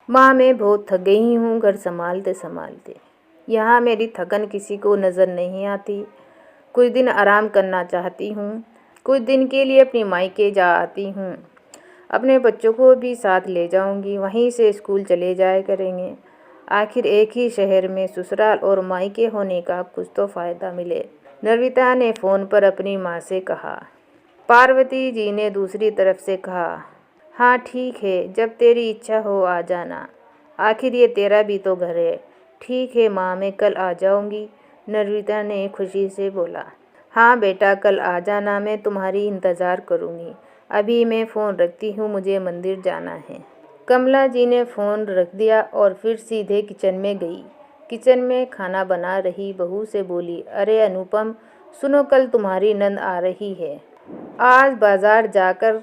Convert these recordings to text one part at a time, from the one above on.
माँ, मैं बहुत थक गई हूँ घर संभालते संभालते। यहाँ मेरी थकन किसी को नज़र नहीं आती। कुछ दिन आराम करना चाहती हूँ। कुछ दिन के लिए अपनी मायके जा आती हूँ। अपने बच्चों को भी साथ ले जाऊँगी, वहीं से स्कूल चले जाया करेंगे। आखिर एक ही शहर में ससुराल और मायके होने का कुछ तो फ़ायदा मिले। नर्मदा ने फ़ोन पर अपनी माँ से कहा। पार्वती जी ने दूसरी तरफ से कहा, हाँ ठीक है, जब तेरी इच्छा हो आ जाना। आखिर ये तेरा भी तो घर है। ठीक है माँ, मैं कल आ जाऊँगी, नर्मदा ने खुशी से बोला। हाँ बेटा, कल आ जाना, मैं तुम्हारी इंतज़ार करूँगी। अभी मैं फ़ोन रखती हूँ, मुझे मंदिर जाना है। कमला जी ने फ़ोन रख दिया और फिर सीधे किचन में गई। किचन में खाना बना रही बहू से बोली, अरे अनुपम, सुनो, कल तुम्हारी नंद आ रही है। आज बाज़ार जाकर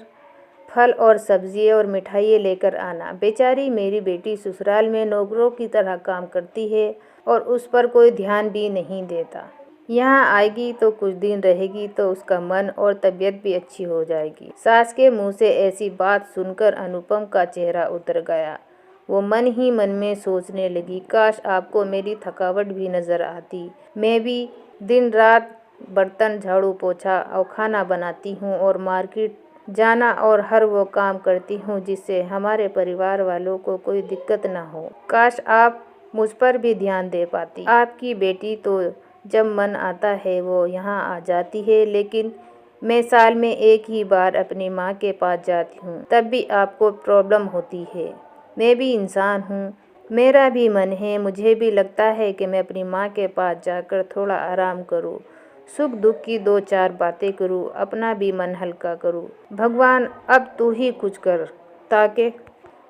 फल और सब्ज़ी और मिठाइयाँ लेकर आना। बेचारी मेरी बेटी ससुराल में नौकरों की तरह काम करती है और उस पर कोई ध्यान भी नहीं देता। यहाँ आएगी तो कुछ दिन रहेगी तो उसका मन और तबीयत भी अच्छी हो जाएगी। सास के मुंह से ऐसी बात सुनकर अनुपम का चेहरा उतर गया। वो मन ही मन में सोचने लगी, काश आपको मेरी थकावट भी नज़र आती। मैं भी दिन रात बर्तन झाड़ू पोछा और खाना बनाती हूँ और मार्केट जाना और हर वो काम करती हूँ जिससे हमारे परिवार वालों को कोई दिक्कत ना हो। काश आप मुझ पर भी ध्यान दे पाती। आपकी बेटी तो जब मन आता है वो यहाँ आ जाती है, लेकिन मैं साल में एक ही बार अपनी माँ के पास जाती हूँ, तब भी आपको प्रॉब्लम होती है। मैं भी इंसान हूँ, मेरा भी मन है, मुझे भी लगता है कि मैं अपनी माँ के पास जाकर थोड़ा आराम करूँ, सुख दुख की दो चार बातें करूँ, अपना भी मन हल्का करूँ। भगवान, अब तू ही कुछ कर ताकि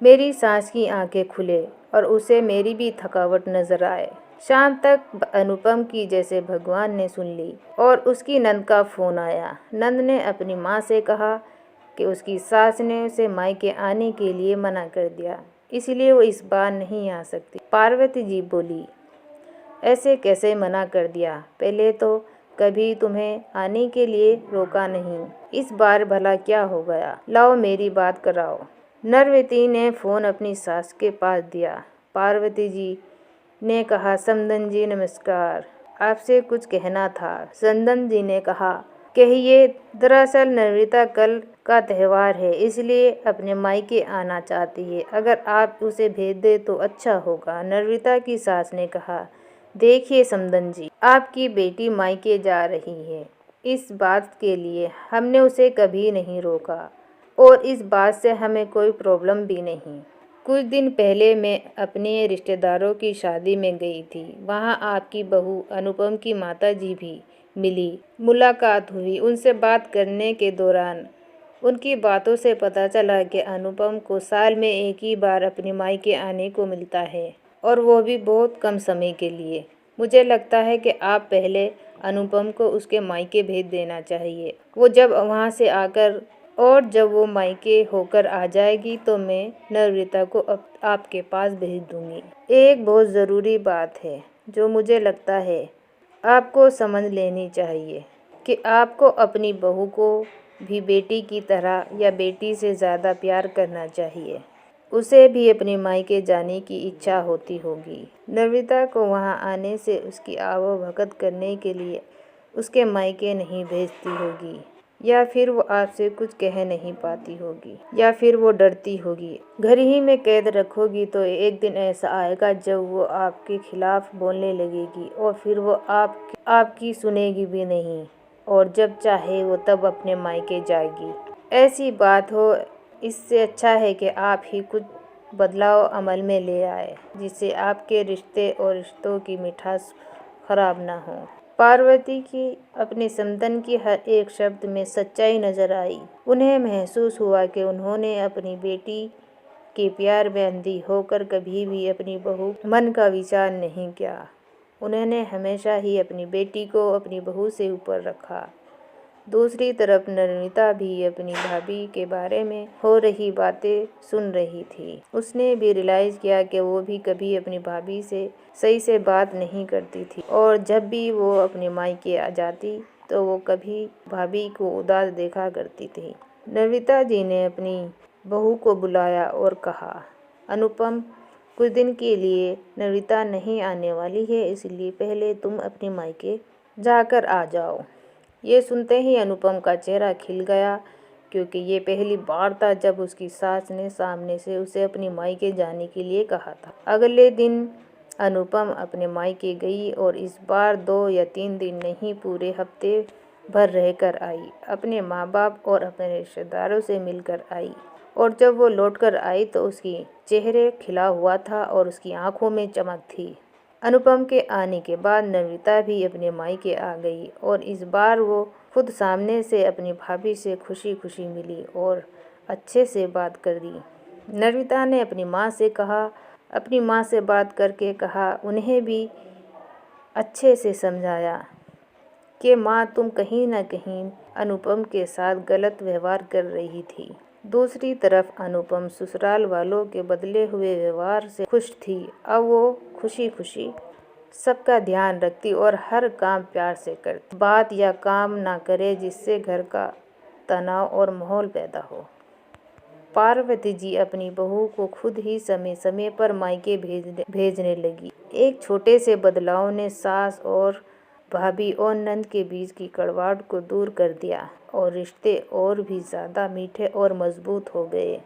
मेरी सास की आंखें खुले और उसे मेरी भी थकावट नजर आए। शाम तक अनुपम की जैसे भगवान ने सुन ली और उसकी नंद का फ़ोन आया। नंद ने अपनी माँ से कहा कि उसकी सास ने उसे मायके आने के लिए मना कर दिया, इसलिए वो इस बार नहीं आ सकती। पार्वती जी बोली, ऐसे कैसे मना कर दिया? पहले तो कभी तुम्हें आने के लिए रोका नहीं, इस बार भला क्या हो गया? लाओ मेरी बात कराओ। नरवती ने फ़ोन अपनी सास के पास दिया। पार्वती जी ने कहा, समदन जी नमस्कार, आपसे कुछ कहना था। समदन जी ने कहा, कहिए। दरअसल नर्मदा कल का त्यौहार है, इसलिए अपने मायके आना चाहती है। अगर आप उसे भेज दे तो अच्छा होगा। नर्मदा की सास ने कहा, देखिए समदन जी, आपकी बेटी मायके जा रही है, इस बात के लिए हमने उसे कभी नहीं रोका और इस बात से हमें कोई प्रॉब्लम भी नहीं। कुछ दिन पहले मैं अपने रिश्तेदारों की शादी में गई थी। वहाँ आपकी बहू अनुपम की माताजी भी मिली, मुलाकात हुई। उनसे बात करने के दौरान उनकी बातों से पता चला कि अनुपम को साल में एक ही बार अपनी मायके आने को मिलता है और वो भी बहुत कम समय के लिए। मुझे लगता है कि आप पहले अनुपम को उसके मायके भेज देना चाहिए। वो जब वहाँ से आकर और जब वो मायके होकर आ जाएगी तो मैं नर्मदा को आपके पास भेज दूँगी। एक बहुत ज़रूरी बात है जो मुझे लगता है आपको समझ लेनी चाहिए कि आपको अपनी बहू को भी बेटी की तरह या बेटी से ज़्यादा प्यार करना चाहिए। उसे भी अपने मायके जाने की इच्छा होती होगी। नर्मदा को वहाँ आने से उसकी आवभगत करने के लिए उसके मायके नहीं भेजती होगी, या फिर वो आपसे कुछ कह नहीं पाती होगी, या फिर वो डरती होगी। घर ही में कैद रखोगी तो एक दिन ऐसा आएगा जब वो आपके खिलाफ बोलने लगेगी और फिर वो आपकी सुनेगी भी नहीं और जब चाहे वो तब अपने मायके जाएगी। ऐसी बात हो, इससे अच्छा है कि आप ही कुछ बदलाव अमल में ले आए जिससे आपके रिश्ते और रिश्तों की मिठास खराब ना हो। पार्वती की अपने समदन की हर एक शब्द में सच्चाई नजर आई। उन्हें महसूस हुआ कि उन्होंने अपनी बेटी के प्यार में अंधी होकर कभी भी अपनी बहू मन का विचार नहीं किया। उन्होंने हमेशा ही अपनी बेटी को अपनी बहू से ऊपर रखा। दूसरी तरफ नर्मदा भी अपनी भाभी के बारे में हो रही बातें सुन रही थी। उसने भी रियलाइज़ किया कि वो भी कभी अपनी भाभी से सही से बात नहीं करती थी और जब भी वो अपने मायके आ जाती तो वो कभी भाभी को उदास देखा करती थी। नर्मदा जी ने अपनी बहू को बुलाया और कहा, अनुपम, कुछ दिन के लिए नम्रता नहीं आने वाली है, इसलिए पहले तुम अपने मायके जाकर आ जाओ। ये सुनते ही अनुपम का चेहरा खिल गया, क्योंकि ये पहली बार था जब उसकी सास ने सामने से उसे अपनी मायके जाने के लिए कहा था। अगले दिन अनुपम अपने मायके गई और इस बार 2 या 3 दिन नहीं, पूरे हफ्ते भर रहकर आई। अपने माँ बाप और अपने रिश्तेदारों से मिलकर आई, और जब वो लौटकर आई तो उसकी चेहरे खिला हुआ था और उसकी आंखों में चमक थी। अनुपम के आने के बाद नम्रता भी अपने मायके आ गई, और इस बार वो खुद सामने से अपनी भाभी से खुशी खुशी मिली और अच्छे से बात कर दी। नम्रता ने अपनी माँ से बात करके कहा, उन्हें भी अच्छे से समझाया कि माँ, तुम कहीं न कहीं अनुपम के साथ गलत व्यवहार कर रही थी। दूसरी तरफ अनुपम ससुराल वालों के बदले हुए व्यवहार से खुश थी। अब वो खुशी खुशी सबका ध्यान रखती और हर काम प्यार से करती। बात या काम ना करे जिससे घर का तनाव और माहौल पैदा हो। पार्वती जी अपनी बहू को खुद ही समय समय पर मायके भेजने लगी। एक छोटे से बदलाव ने सास और भाभी और नंद के बीच की कड़वाहट को दूर कर दिया, और रिश्ते और भी ज़्यादा मीठे और मजबूत हो गए।